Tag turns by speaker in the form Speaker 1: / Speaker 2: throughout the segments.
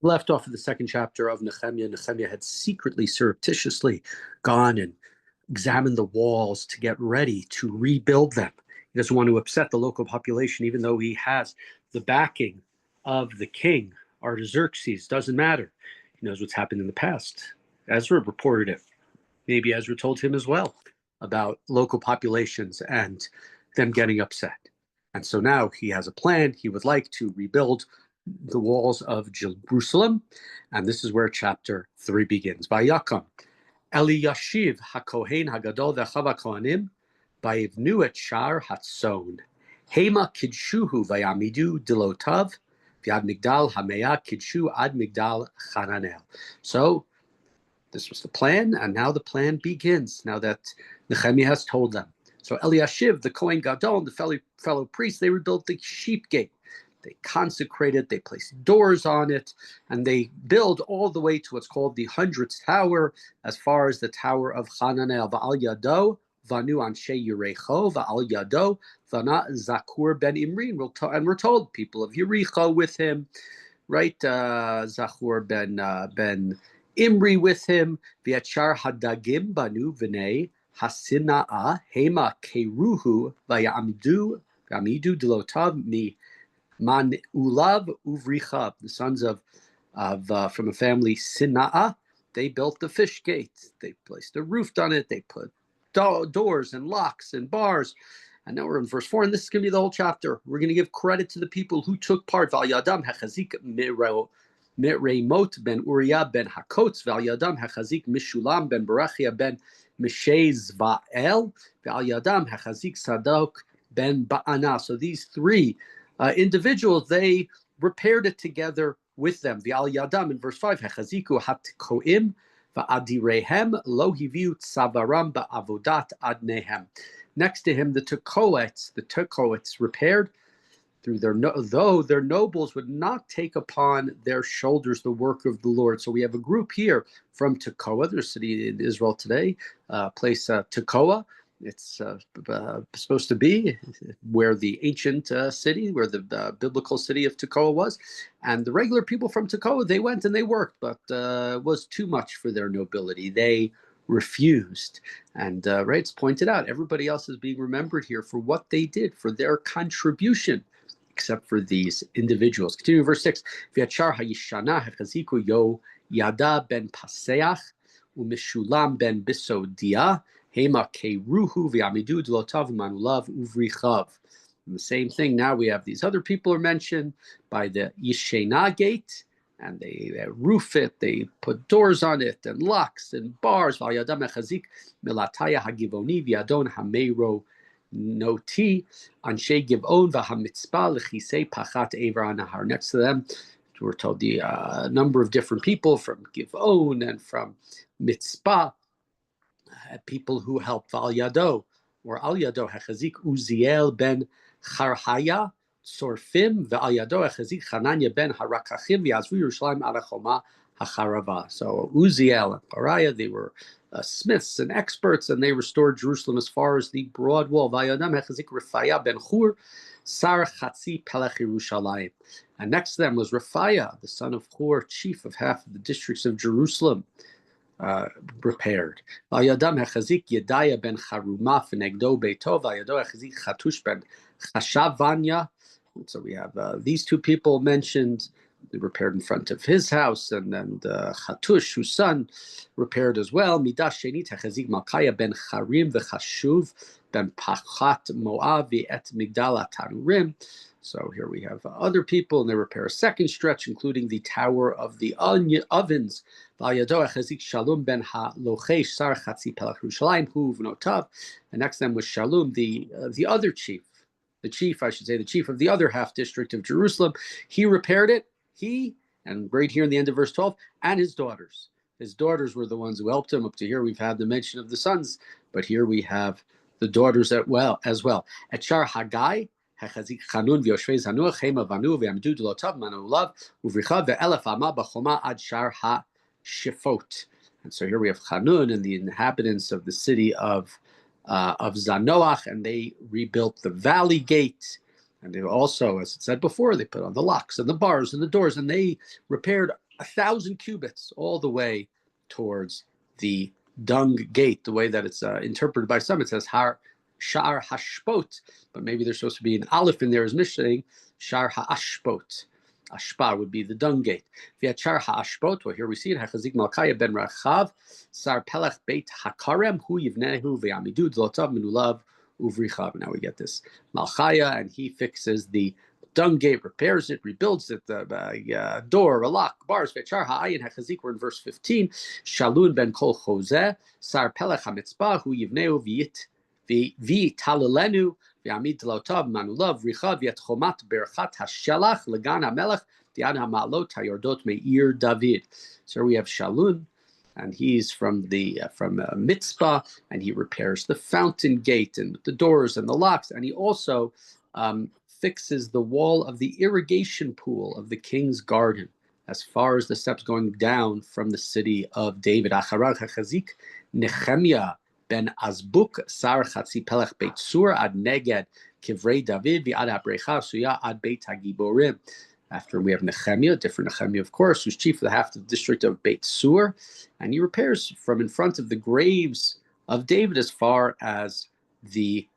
Speaker 1: Left off of the second chapter of Nechemiah. Nechemiah had secretly, surreptitiously gone and examined the walls to get ready to rebuild them. He doesn't want to upset the local population, even though he has the backing of the king, Artaxerxes. Doesn't matter. He knows what's happened in the past. Ezra reported it. Maybe Ezra told him as well about local populations and them getting upset. And so now he has a plan. He would like to rebuild the walls of Jerusalem. And this is where chapter 3 begins. Vayakam Eliyashiv HaKohen HaGadol V'Chav HaKohanim Vayivnu et Shar Hatzon Hema Kidshuhu Vayamidu Dilotav V'Ad Migdal Hameya Kidshu Ad Migdal Chananel. So this was the plan, and now the plan begins, now that Nechemiah has told them. So Eliashiv, the Kohen Gadol, and the fellow priests, they rebuilt the sheep gate. They consecrated, they placed doors on it, and they build all the way to what's called the 100th tower, as far as the tower of Hananel. Va'al Yado, Vanu Anshe Yerecho, Va'al Yado, Vana Zakur ben Imri. And we're told people of Yericho with him, right? Zakur ben Imri with him, V'yachar hadagim banu v'nei hasinaa hema keruhu v'yamidu dilotav mi man ulav uvrichav. The sons of from a family Sinaa, they built the fish gate. They placed a roof on it. They put doors and locks and bars. And now we're in verse 4, and this is going to be the whole chapter. We're going to give credit to the people who took part. Val yadam hachazik Miremot ben Uriah ben Hakotz, Val Yadam Hachazik Mishulam ben Barachia ben Mishez Va'el, Val Yadam Hachazik Sadok ben Ba'ana. So these three individuals, they repaired it together with them. Val Yadam in verse 5, Hachaziku Hatkoim Va'adirehem Lo Hiviu Tzavaram Ba'avodat Adnehem. Next to him, the Tekoets repaired. Though their nobles would not take upon their shoulders the work of the Lord. So we have a group here from Tekoa, there's a city in Israel today, place Tekoa. It's supposed to be where the ancient city, where the biblical city of Tekoa was. And the regular people from Tekoa, they went and they worked, but it was too much for their nobility. They refused. And it's pointed out, everybody else is being remembered here for what they did, for their contribution, except for these individuals. Continue verse 6. V'yachar hayishana hachaziku yo yada ben paseach u'mishulam ben bisodia hema keruhu v'yamidu d'lotav manulav uvrichav. And the same thing, now we have these other people are mentioned by the Yishena gate, and they roof it, they put doors on it, and locks and bars. V'yadam hachazik milataya hagivoni v'yadon hameiro Noti Anshe Givon Vahamitzpah Lechisei Pachat Evar Nahar. Next to them, we're told the number of different people from Givon and from Mitzpah, people who helped Val Yado or Al Yado Hachazik Uziel ben Charhaya Sorfim Ve'al Yado Hachazik Hananya ben Harakachim V'Yazvu Yerushalayim Arachoma Hacharava. So Uziel and Pariah, they were smiths and experts, and they restored Jerusalem as far as the broad wall. Vayadam Hachazik Rifaya ben Chur Sar Chatzi Pelech Yerushalayim. And next to them was Rifaya, the son of Chur, chief of half of the districts of Jerusalem, repaired. Vayadam Hachazik Yedaya ben Charuma Fenegdo Beito Vayado Hachazik Chatush ben Chashavanya. So we have these two people mentioned. They repaired in front of his house, and then Chatush, whose son, repaired as well. Midah Shenit Hachazik Malchaya ben Charim v'Chashuv ben Pachat Moav et Migdal Atanurim. So here we have other people, and they repair a second stretch, including the Tower of the Ovens. V'Yado Hachazik Shalom ben HaLochesh Sar Chatzi Pelach Yerushalayim Hu V'Notav. And next to them was Shalom, the other chief. The chief of the other half district of Jerusalem. He repaired it. He, and right here in the end of verse 12, and his daughters. His daughters were the ones who helped him. Up to here, we've had the mention of the sons, but here we have the daughters as well. Etchar Hagai, Hachazik Chanun v'Yoshvei Zanuach, Hema Vanu v'Yamdu D'Lotav Manulav Uvricha v'Elef Ama B'Choma Ad Shar HaShifot. And so here we have Chanun and the inhabitants of the city of Zanoach, and they rebuilt the valley gate. And they also, as it said before, they put on the locks and the bars and the doors, and they repaired 1,000 cubits all the way towards the dung gate. The way that it's interpreted by some, it says Sha'ar Hashpot, but maybe there's supposed to be an aleph in there as saying Sha'ar Ha'ashpot. Ashpa would be the dung gate. Sha'ar Ha'ashpot, well, here we see it. Hachazik Malchaya ben Rachav, Sar Pelech Beit Hakarem, Hu Yivnehu Ve'amidud Lotav Minulav Uvrichav. Now we get this Malchaya, and he fixes the dung gate, repairs it, rebuilds it, the door, a lock, bars. Ve'char ha'ayin hachazik, we're in verse 15. Shalun ben kol chozeh, Sar Pelech HaMitzpah, Hu Yivnehu V'Talelenu, Ve'amid Lotav Manulav Vrichav, Yet Chomat Berchat HaShelach, Legan HaMelech, Diad HaMa'alot HaYordot Me'ir David. So we have Shalun, and he's from Mitzpah, and he repairs the fountain gate and the doors and the locks, and he also fixes the wall of the irrigation pool of the king's garden, as far as the steps going down from the city of David. Acharav hachazik Nechemiah ben Azbuk Sar Chatzi Pelech Beit Sur ad Neged Kivrei David v'ad Habrecha Suya ad Beit Hagiborim. After we have Nechemiah, different Nechemiah, of course, who's chief of the half of the district of Beit Sur, and he repairs from in front of the graves of David as far as the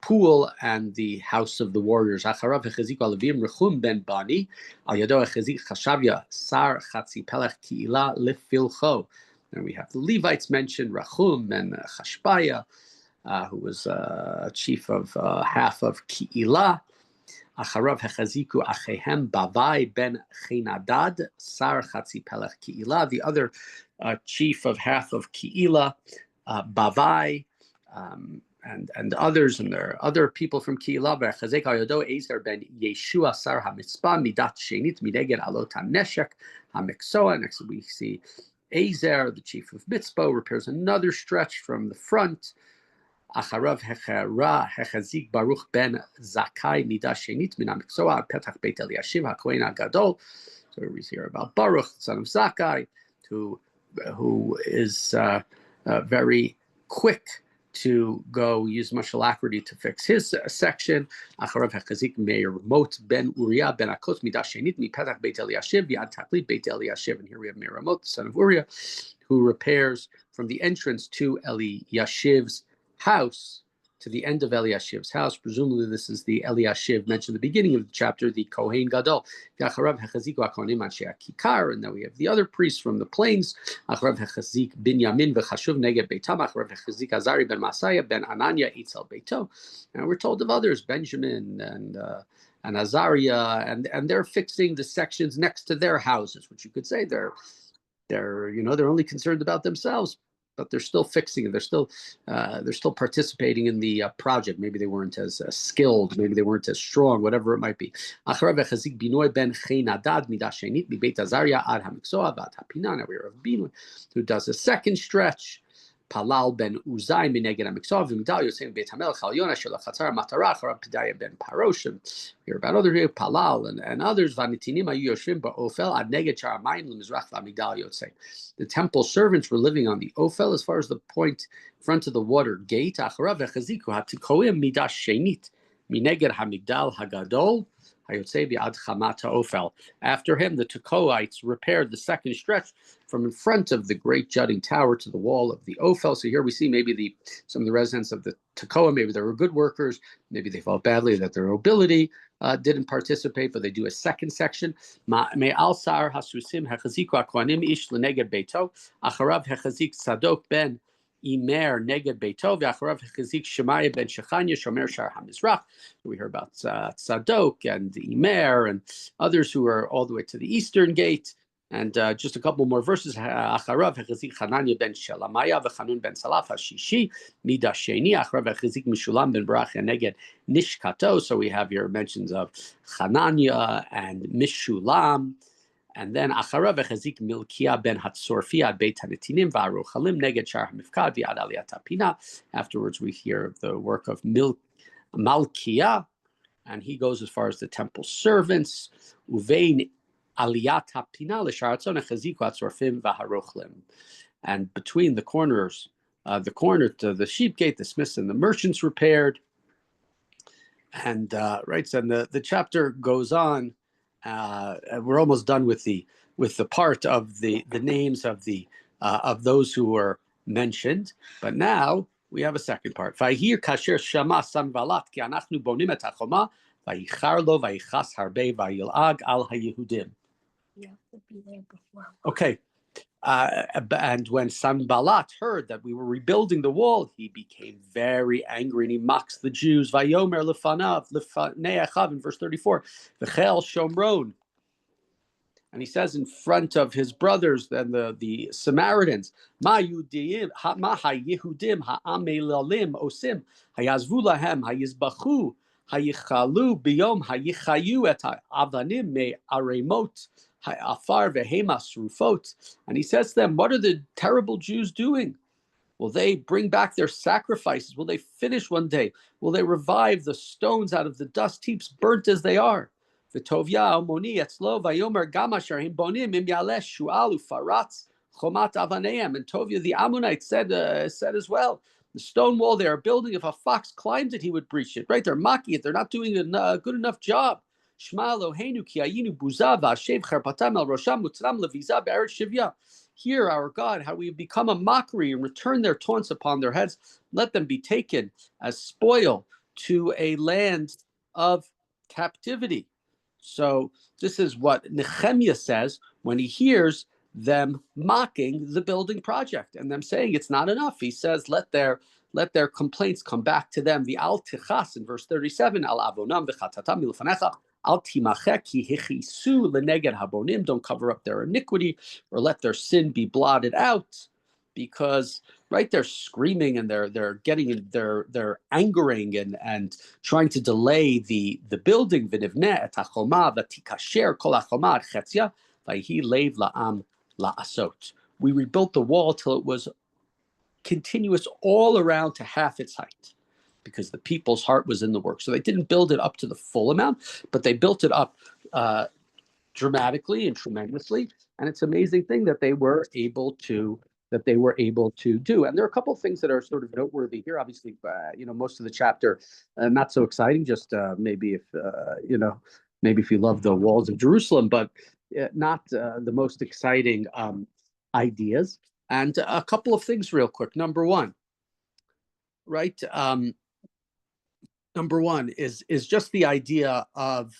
Speaker 1: pool and the house of the warriors. Acharav hachazik alavim Rechum ben Bani al yado hachazik Chashavya Sar Chatzi Pelech Ki'ilah Lefilcho. And we have the Levites mentioned, Rachum and Chashbaya, who was chief of half of Ki'ilah. Acharav hechaziku achehem Bavai ben Chinadad Sar Chatzi Pelech Ki'ilah. The other chief of half of Ki'ilah, Bavai, and others, and there are other people from Ki'ilah. V'chazek hayodo Ezer ben Yeshua Sar HaMitzpah Midat Shenit Mineged Alot HaNeshek HaMeksoa. Next we see Ezer, the chief of Mitzpah, repairs another stretch from the front. Acharav hechera hechazik Baruch ben Zakai Midah Shenit Min HaMeksoa Petach Beit Eliashiv HaKohen HaGadol. So we hear about Baruch, son of Zakai, who is very quick to go use much alacrity to fix his section. Acharav hachazik Meir Mot ben Uriah ben Akot Midah Shenit Mipetach Beit Eliashiv Yad Taklit Beit Eliashiv. And here we have Meir Mot, the son of Uriah, who repairs from the entrance to Eliashiv's house to the end of Eliashiv's house. Presumably this is the Eliashiv mentioned at the beginning of the chapter, the Kohen Gadol. Acharav hachazik HaKohanim Anshe HaKikar. And then we have the other priests from the plains. Acharav hachazik Binyamin v'chashuv neged Beitam. Acharav hachazik Azari ben Masaya ben Ananya Eitzel Beito. And we're told of others, Benjamin and Azariah, and they're fixing the sections next to their houses, which you could say they're only concerned about themselves, but they're still fixing it. They're still participating in the project. Maybe they weren't as skilled. Maybe they weren't as strong. Whatever it might be. Acharav hachazik Binoy ben Chinadad Midah Shenit Mibeit Azariah ad HaMiksoah v'ad HaPinah. Now we are of Binoy, who does a second stretch. Palal ben Uzai mineged HaMiksoah v'migdal Yosem Beit HaMelech Al Yonah shel HaChatzar Matara Acharav Pedaya ben Paroshim. Hear about other here, Palal and others. V'anitinim hayu yoshvim ba'ofel ad neged shar hamayim lemizrach v'amigdal yotzei. The temple servants were living on the Ophel as far as the point in front of the water gate. Acharav hachaziku hatikoim midah shenit mineged hamigdal hagadol hayotzei v'ad chamat ha'ofel. After him, the Tekoites repaired the second stretch from in front of the great jutting tower to the wall of the Ophel. So here we see maybe some of the residents of the Tekoa, maybe they were good workers, maybe they felt badly that their nobility didn't participate, but they do a second section. Me al-sar hasusim hachaziku akwanim ish leneged beito acharav hachazik Sadok ben Imer neged beito v'acharav hachazik Shemaiah ben Shechanya shomer shar hamizrach. We hear about Sadok and Imer and others who are all the way to the eastern gate. And just a couple more verses. Acharav hachazik Hananya ben Shelamaya v'Chanun ben Salaf hashishi midah sheni acharav hachazik Mishulam ben Barach neged Nishkato. So we have here mentions of Hananya and Mishulam. And then Acharav hachazik Milkiah ben Hatzorfi ad Beit Hanetinim v'Arochalim neged Shar HaMifkad v'ad Aliyat HaPinah. Afterwards we hear of the work of Malkiah, and he goes as far as the temple servants. Uvein Aliyat HaPinah l'sharatzon hachaziku Hatzorfim v'Harochlim. And between the corners, the corner to the sheep gate, the smiths and the merchants repaired. And right, so the chapter goes on. We're almost done with the part of the names of those who were mentioned, but now we have a second part. Vayir kasher shama Sanballat ki anachnu bonim et hachoma vayichar lo vayichas harbe vayil'ag al haYehudim.
Speaker 2: You have to be there before.
Speaker 1: Okay. And when Sanballat heard that we were rebuilding the wall, he became very angry and he mocks the Jews. Vayomer lefanav lefanei achav in verse 34. V'chel shomron. And he says in front of his brothers and the Samaritans, Ma Yehudim ha'amelalim osim hayazvu lahem hayizbachu hayichalu biyom hayichayu et avanim me aremot ha'afar vehemas rufot. And he says to them, what are the terrible Jews doing? Will they bring back their sacrifices? Will they finish one day? Will they revive the stones out of the dust heaps, burnt as they are? V'tovya moni etzlo vayomer gam asher him bonim im yaleh shu'al ufaratz chomat avaneim. And Tovia the Ammonite said as well, the stone wall they are building, if a fox climbed it, he would breach it. Right? They're mocking it. They're not doing a good enough job. Shema Eloheinu ki ayinu buza v'ashev cherpatam el rosham utzram leviza be'eretz shivya. Hear our God, how we have become a mockery and return their taunts upon their heads. Let them be taken as spoil to a land of captivity. So this is what Nechemiah says when he hears them mocking the building project and them saying it's not enough. He says, let their complaints come back to them. The al tichas in verse 37, al avonam v'chatatam milfanecha. Al timachek ki hichisu leneged habonim. Don't cover up their iniquity or let their sin be blotted out, because right, they're screaming and they're angering and trying to delay the building. V'nivneh et hachoma v'tikasher kol hachoma ad chetzia v'hi leiv la'am la'asot. We rebuilt the wall till it was continuous all around to half its height, because the people's heart was in the work. So they didn't build it up to the full amount, but they built it up dramatically and tremendously. And it's an amazing thing that they were able to do. And there are a couple of things that are sort of noteworthy here. Obviously, most of the chapter not so exciting. Just maybe if you love the walls of Jerusalem, but not the most exciting ideas. And a couple of things real quick. Number one, right? Number one is just the idea of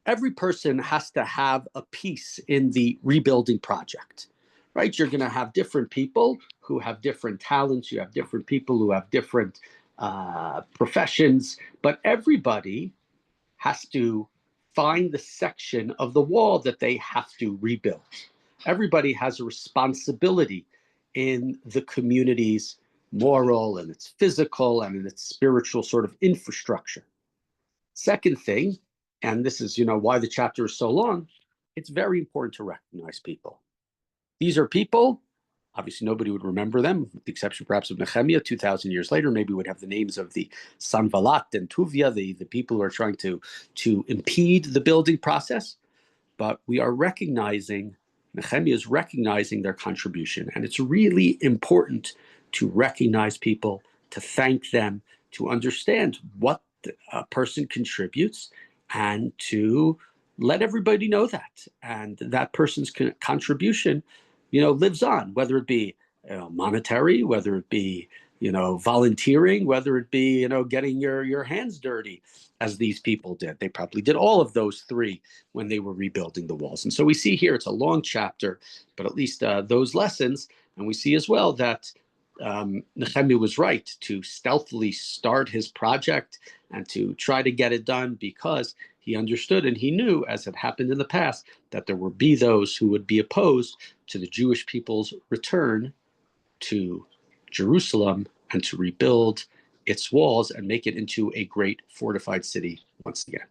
Speaker 1: every person has to have a piece in the rebuilding project, right? You're going to have different people who have different talents. You have different people who have different professions, but everybody has to find the section of the wall that they have to rebuild. Everybody has a responsibility in the community's moral and its physical and in its spiritual sort of infrastructure. Second thing, and this is why the chapter is so long, it's very important to recognize people. These are people, obviously nobody would remember them, with the exception perhaps of Nechemiah. 2,000 years later, maybe would have the names of the Sanballat and Tuvia, the people who are trying to impede the building process. But we are recognizing, Nechemiah is recognizing their contribution. And it's really important to recognize people, to thank them, to understand what a person contributes, and to let everybody know that. And that person's contribution, lives on, whether it be monetary, whether it be volunteering, whether it be getting your hands dirty, as these people did. They probably did all of those three when they were rebuilding the walls. And so we see here, it's a long chapter, but at least those lessons. And we see as well that Nechemiah was right to stealthily start his project and to try to get it done, because he understood and he knew, as had happened in the past, that there would be those who would be opposed to the Jewish people's return to Jerusalem and to rebuild its walls and make it into a great fortified city once again.